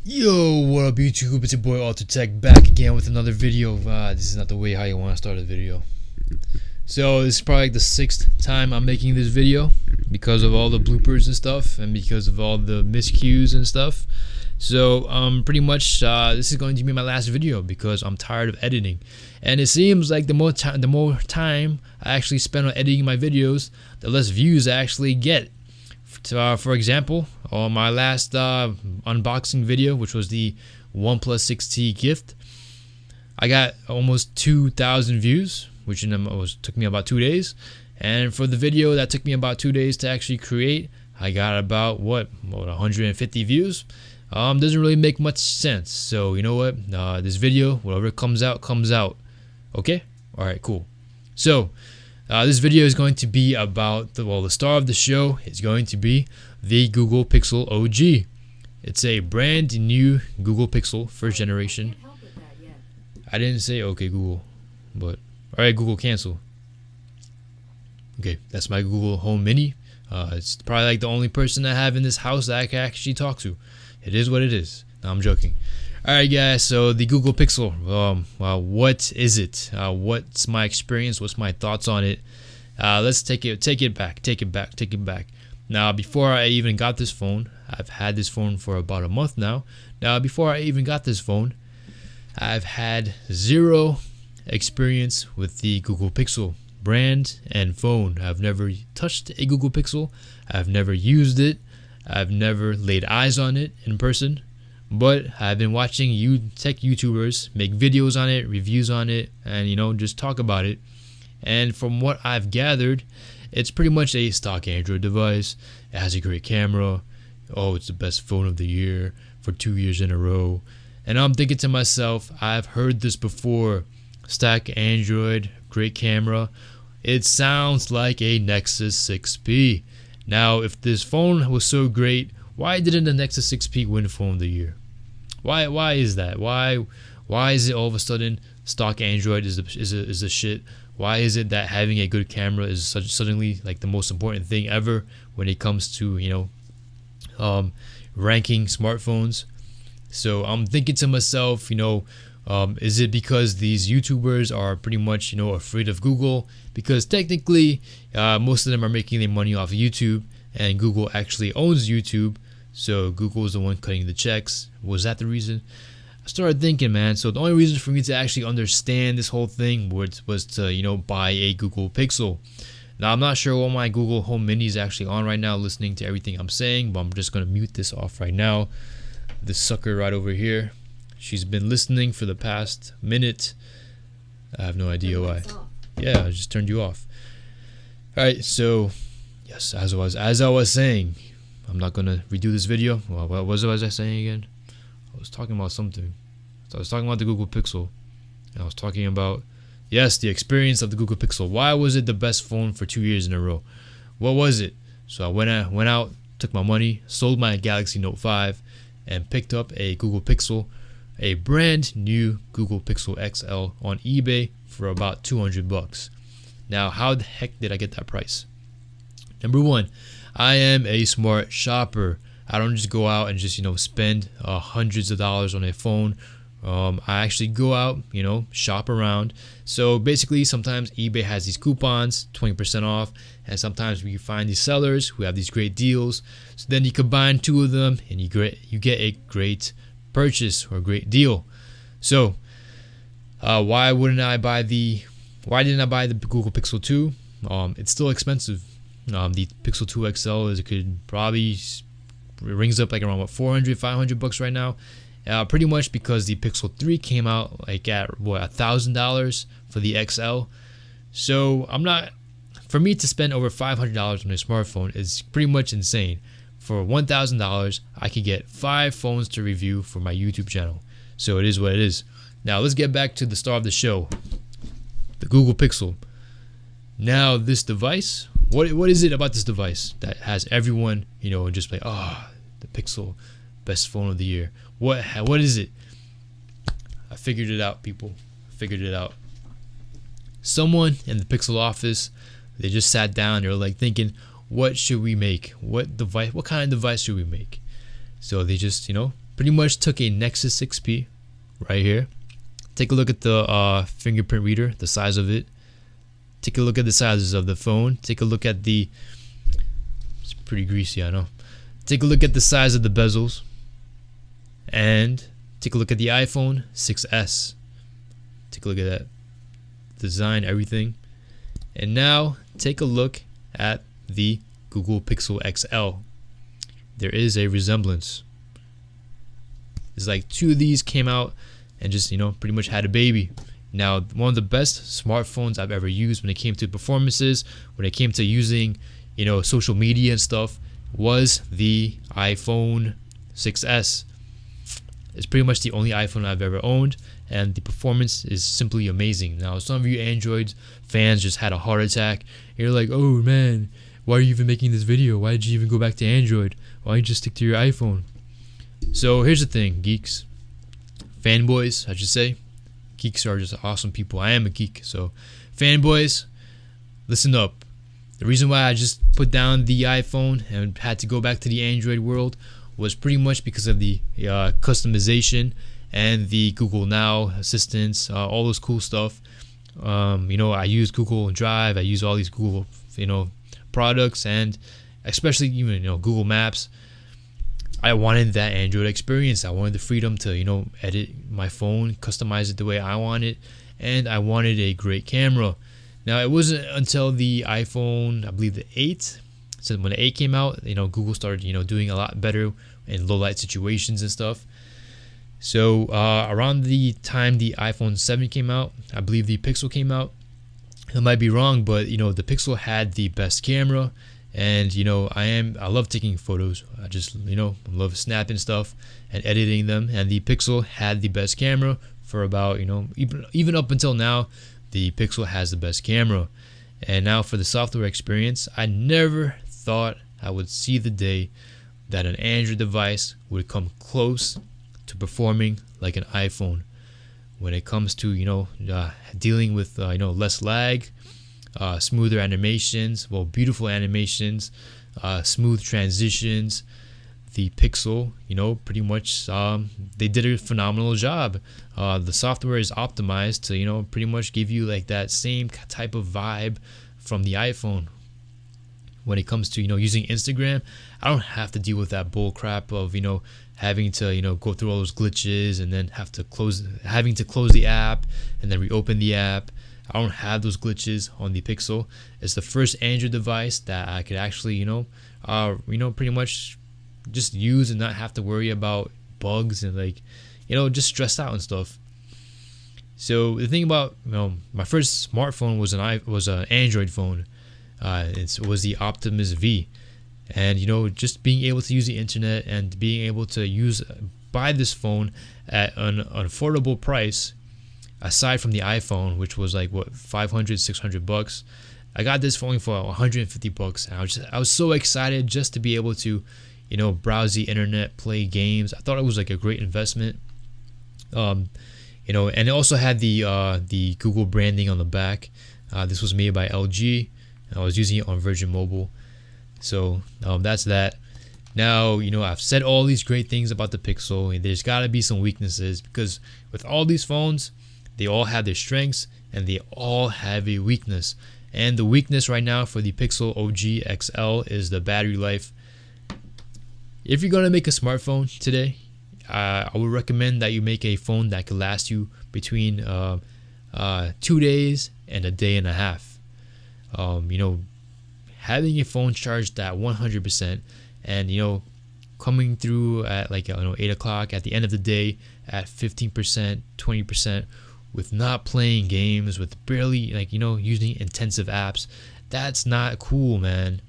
Yo, what up YouTube? It's your boy AlterTech back again with another video. This is not the way how you want to start a video. So this is probably like the 6th time I'm making this video because of all the bloopers and stuff and because of all the miscues and stuff. So pretty much this is going to be my last video because I'm tired of editing. And it seems like the more time I actually spend on editing my videos, the less views I actually get. For example, on my last unboxing video, which was the OnePlus 6T gift, I got almost 2,000 views, which took me about 2 days. And for the video that took me about 2 days to actually create, I got about 150 views. Doesn't really make much sense. So you know what? This video, whatever comes out, comes out. Okay? All right, cool. So this video is going to be about the star of the show is going to be the Google Pixel OG. It's a brand new Google Pixel first generation. I didn't say okay Google, but all right Google, cancel. Okay, that's my Google Home Mini. It's probably like the only person I have in this house that I can actually talk to. It is what it is. No, I'm joking. Alright guys, so the Google Pixel, what is it? What's my experience? What's my thoughts on it? Let's take it back. Now, before I even got this phone, I've had this phone for about a month now. Now, before I even got this phone, I've had zero experience with the Google Pixel brand and phone. I've never touched a Google Pixel. I've never used it. I've never laid eyes on it in person. But I've been watching tech YouTubers make videos on it, reviews on it, and just talk about it. And from what I've gathered, it's pretty much a stock Android device. It has a great camera. Oh, it's the best phone of the year for 2 years in a row. And I'm thinking to myself, I've heard this before. Stock Android, great camera. It sounds like a Nexus 6P. Now, if this phone was so great, why didn't the Nexus 6P win phone of the year? Why is that? Why is it all of a sudden stock Android is the shit? Why is it that having a good camera is suddenly like the most important thing ever when it comes to ranking smartphones? So I'm thinking to myself, is it because these YouTubers are pretty much afraid of Google? Because technically, most of them are making their money off of YouTube, and Google actually owns YouTube. So Google is the one cutting the checks. Was that the reason? I started thinking, man. So the only reason for me to actually understand this whole thing was to buy a Google Pixel. Now I'm not sure what my Google Home Mini is actually on right now, listening to everything I'm saying, but I'm just gonna mute this off right now. This sucker right over here, she's been listening for the past minute. I have no idea why. Yeah, I just turned you off. All right, so yes, as I was saying. I'm not gonna redo this video. Well, what was I saying again? I was talking about something. So I was talking about the Google Pixel. And I was talking about, yes, the experience of the Google Pixel. Why was it the best phone for 2 years in a row? What was it? So I went out, took my money, sold my Galaxy Note 5, and picked up a Google Pixel, a brand new Google Pixel XL on eBay for about $200. Now, how the heck did I get that price? Number one, I am a smart shopper. I don't just go out and just spend hundreds of dollars on a phone. I actually go out, shop around. So basically, sometimes eBay has these coupons, 20% off, and sometimes we find these sellers who have these great deals. So then you combine two of them, and you get a great purchase or a great deal. So why didn't I buy the Google Pixel 2? It's still expensive. The Pixel 2 XL rings up like around $400-500 right now. Pretty much because the Pixel 3 came out like at $1,000 for the XL. So for me to spend over $500 on a smartphone is pretty much insane. For $1,000, I could get 5 phones to review for my YouTube channel. So it is what it is. Now let's get back to the star of the show, the Google Pixel. Now this device. What is it about this device that has everyone, just like, the Pixel, best phone of the year? What is it? I figured it out, people. I figured it out. Someone in the Pixel office, they just sat down. They were like thinking, what should we make? What kind of device should we make? So they just, Pretty much took a Nexus 6P right here. Take a look at the fingerprint reader, the size of it. Take a look at the sizes of the phone. Take a look at the, it's pretty greasy, I know. Take a look at the size of the bezels. And take a look at the iPhone 6S. Take a look at that design, everything. And now take a look at the Google Pixel XL. There is a resemblance. It's like two of these came out and just, pretty much had a baby. Now, one of the best smartphones I've ever used when it came to performances, when it came to using, social media and stuff, was the iPhone 6S. It's pretty much the only iPhone I've ever owned, and the performance is simply amazing. Now, some of you Android fans just had a heart attack. You're like, oh man, why are you even making this video? Why did you even go back to Android? Why don't you just stick to your iPhone? So here's the thing, geeks, fanboys, I should say. Geeks are just awesome people. I am a geek, so fanboys, listen up. The reason why I just put down the iPhone and had to go back to the Android world was pretty much because of the customization and the Google Now assistants, all those cool stuff. I use Google Drive, I use all these Google, products, and especially even Google Maps. I wanted that Android experience. I wanted the freedom to edit my phone, customize it the way I want it, and I wanted a great camera. Now, it wasn't until the iPhone, I believe the 8, so when the 8 came out, Google started doing a lot better in low light situations and stuff. So around the time the iPhone 7 came out, I believe the Pixel came out. I might be wrong, but the Pixel had the best camera. And I love taking photos. I just love snapping stuff and editing them. And the Pixel had the best camera for about even up until now. The Pixel has the best camera. And now for the software experience, I never thought I would see the day that an Android device would come close to performing like an iPhone when it comes to dealing with less lag. Smoother animations, beautiful animations, smooth transitions. The Pixel, pretty much they did a phenomenal job. The software is optimized to pretty much give you like that same type of vibe from the iPhone. When it comes to using Instagram, I don't have to deal with that bull crap of having to go through all those glitches and then having to close the app and then reopen the app. I don't have those glitches on the Pixel. It's the first Android device that I could actually, pretty much just use and not have to worry about bugs and just stressed out and stuff. So the thing about, my first smartphone was an Android phone. It was the Optimus V, and just being able to use the internet and being able to buy this phone at an affordable price. Aside from the iPhone, which was like what, $500-$600, I got this phone for $150, and I was so excited just to be able to, browse the internet, play games. I thought it was like a great investment. And it also had the Google branding on the back. This was made by LG. I was using it on Virgin Mobile, so that's that. Now, I've said all these great things about the Pixel, and there's got to be some weaknesses because with all these phones, they all have their strengths and they all have a weakness. And the weakness right now for the Pixel OG XL is the battery life. If you're going to make a smartphone today, I would recommend that you make a phone that could last you between 2 days and a day and a half. Having a phone charged at 100% and, coming through at 8 o'clock at the end of the day at 15%, 20%, with not playing games, with barely using intensive apps, that's not cool, man.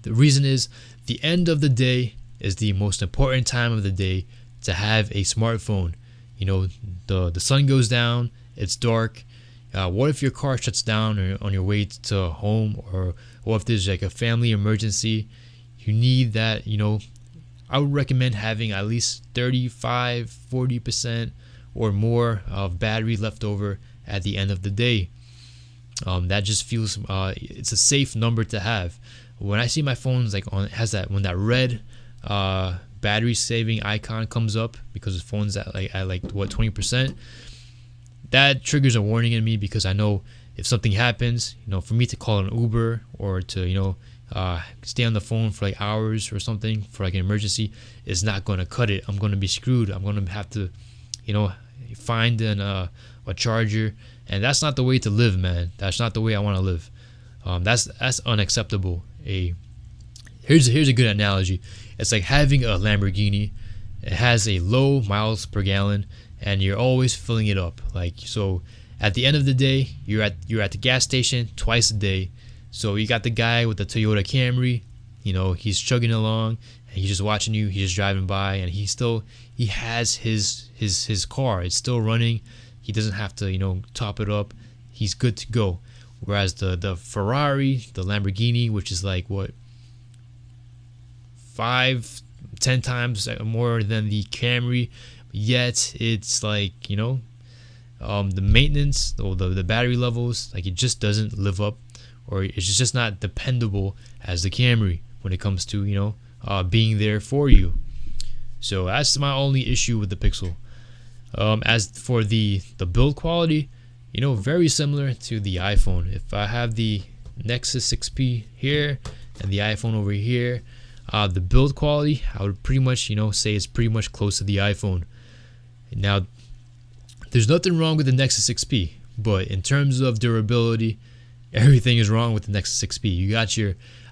The reason is the end of the day is the most important time of the day to have a smartphone. The sun goes down, it's dark. What if your car shuts down or on your way to home, or if there's like a family emergency? You need that. I would recommend having at least 35-40% or more of battery left over at the end of the day. That just feels it's a safe number to have. When I see my phones has that red battery saving icon comes up because the phone's at like what, 20%, that triggers a warning in me, because I know if something happens, for me to call an Uber or to stay on the phone for like hours or something for like an emergency is not going to cut it. I'm going to be screwed. I'm going to have to find a charger, and that's not the way to live, man. That's not the way I want to live. That's unacceptable. Here's a good analogy. It's like having a Lamborghini. It has a low miles per gallon, and you're always filling it up. So at the end of the day, you're at the gas station twice a day. So you got the guy with the Toyota Camry, he's chugging along and he's just watching you. He's just driving by, and he has his car. It's still running. He doesn't have to top it up. He's good to go. Whereas the Ferrari, the Lamborghini, which is like what, 5-10 times more than the Camry, yet it's like the maintenance or the battery levels, like it just doesn't live up, or it's just not dependable as the Camry when it comes to being there for you. So that's my only issue with the Pixel. As for the build quality, very similar to the iPhone. If I have the Nexus 6P here and the iPhone over here, the build quality, I would pretty much say it's pretty much close to the iPhone. Now, there's nothing wrong with the Nexus 6P, but in terms of durability, everything is wrong with the Nexus 6P. You got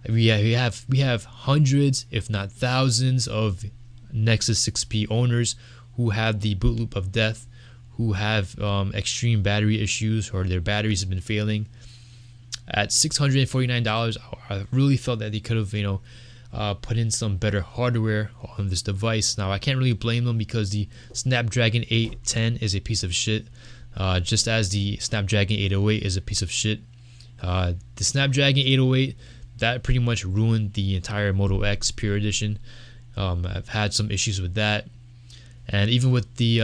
we have hundreds, if not thousands, of Nexus 6P owners who have the boot loop of death, who have extreme battery issues, or their batteries have been failing. At $649, I really felt that they could have put in some better hardware on this device. Now, I can't really blame them, because the Snapdragon 810 is a piece of shit, just as the Snapdragon 808 is a piece of shit. The Snapdragon 808, that pretty much ruined the entire Moto X Pure Edition. I've had some issues with that, and even with the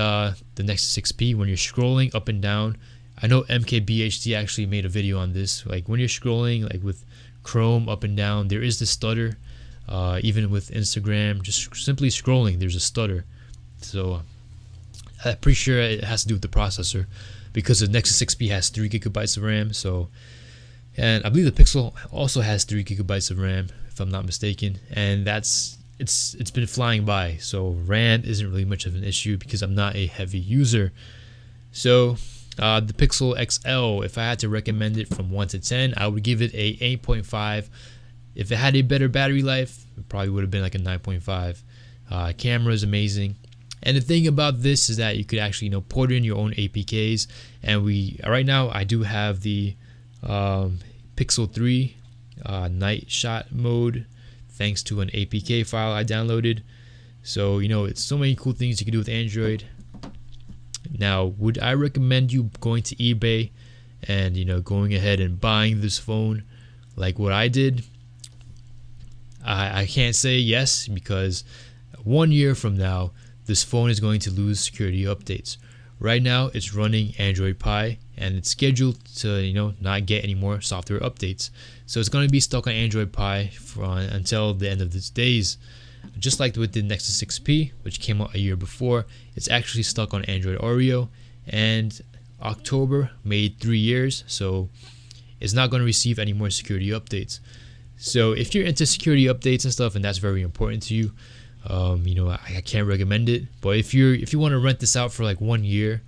Nexus 6P, when you're scrolling up and down, I know MKBHD actually made a video on this. Like when you're scrolling, like with Chrome up and down, there is this stutter. Even with Instagram, just simply scrolling, there's a stutter. So I'm pretty sure it has to do with the processor, because the Nexus 6P has 3 gigabytes of RAM. And I believe the Pixel also has 3 gigabytes of RAM, if I'm not mistaken. And it's been flying by. So RAM isn't really much of an issue, because I'm not a heavy user. So the Pixel XL, if I had to recommend it from 1 to 10, I would give it a 8.5. If it had a better battery life, it probably would have been like a 9.5. Camera is amazing. And the thing about this is that you could actually port in your own APKs. And right now I do have the Pixel 3 night shot mode, thanks to an APK file I downloaded. So it's so many cool things you can do with Android. Now, would I recommend you going to eBay and going ahead and buying this phone like what I did? I can't say yes, because 1 year from now, this phone is going to lose security updates. Right now, it's running Android Pie, and it's scheduled to not get any more software updates. So it's going to be stuck on Android Pie until the end of its days. Just like with the Nexus 6P, which came out a year before, it's actually stuck on Android Oreo, and October made 3 years, so it's not going to receive any more security updates. So if you're into security updates and stuff, and that's very important to you, I can't recommend it. But if you want to rent this out for like 1 year,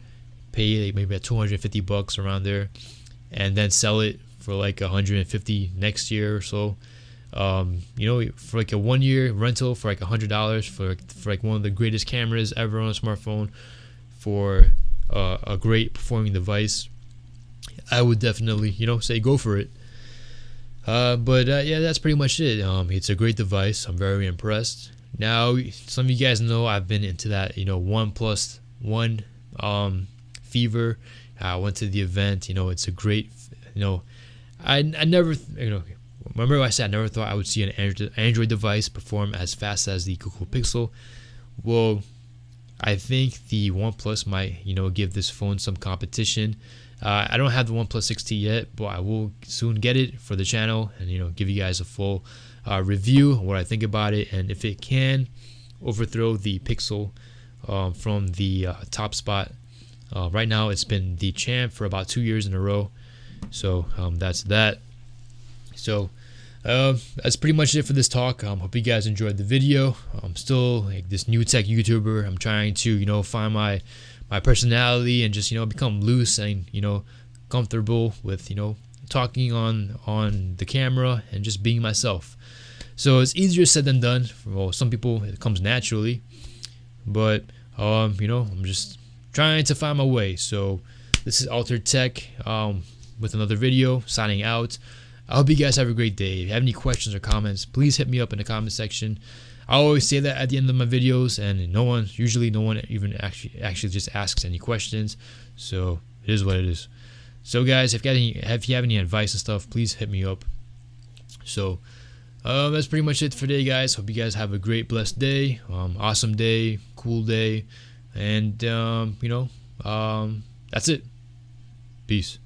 pay like maybe $250 around there, and then sell it for like $150 next year or so. For like a 1 year rental for like $100 for like one of the greatest cameras ever on a smartphone, for a great performing device, I would definitely say go for it. But that's pretty much it. It's a great device. I'm very impressed. Now, some of you guys know I've been into that OnePlus One fever. I went to the event. It's a great. I never. Remember I said I never thought I would see an Android device perform as fast as the Google Pixel. Well, I think the OnePlus might give this phone some competition. I don't have the OnePlus 6T yet, but I will soon get it for the channel and give you guys a full review of what I think about it, and if it can overthrow the Pixel from the top spot. Right now it's been the champ for about 2 years in a row. So that's that. So that's pretty much it for this talk. Hope you guys enjoyed the video. I'm still like this new tech YouTuber. I'm trying to find my personality and just become loose and comfortable with talking on the camera and just being myself. So it's easier said than done. Well, some people it comes naturally, but I'm just trying to find my way. So this is Altered Tech with another video, signing out. I hope you guys have a great day. If you have any questions or comments, please hit me up in the comment section. I always say that at the end of my videos, and usually no one even actually just asks any questions. So it is what it is. So guys, if you have any advice and stuff, please hit me up. So that's pretty much it for today, guys. Hope you guys have a great, blessed day, awesome day, cool day, and that's it. Peace.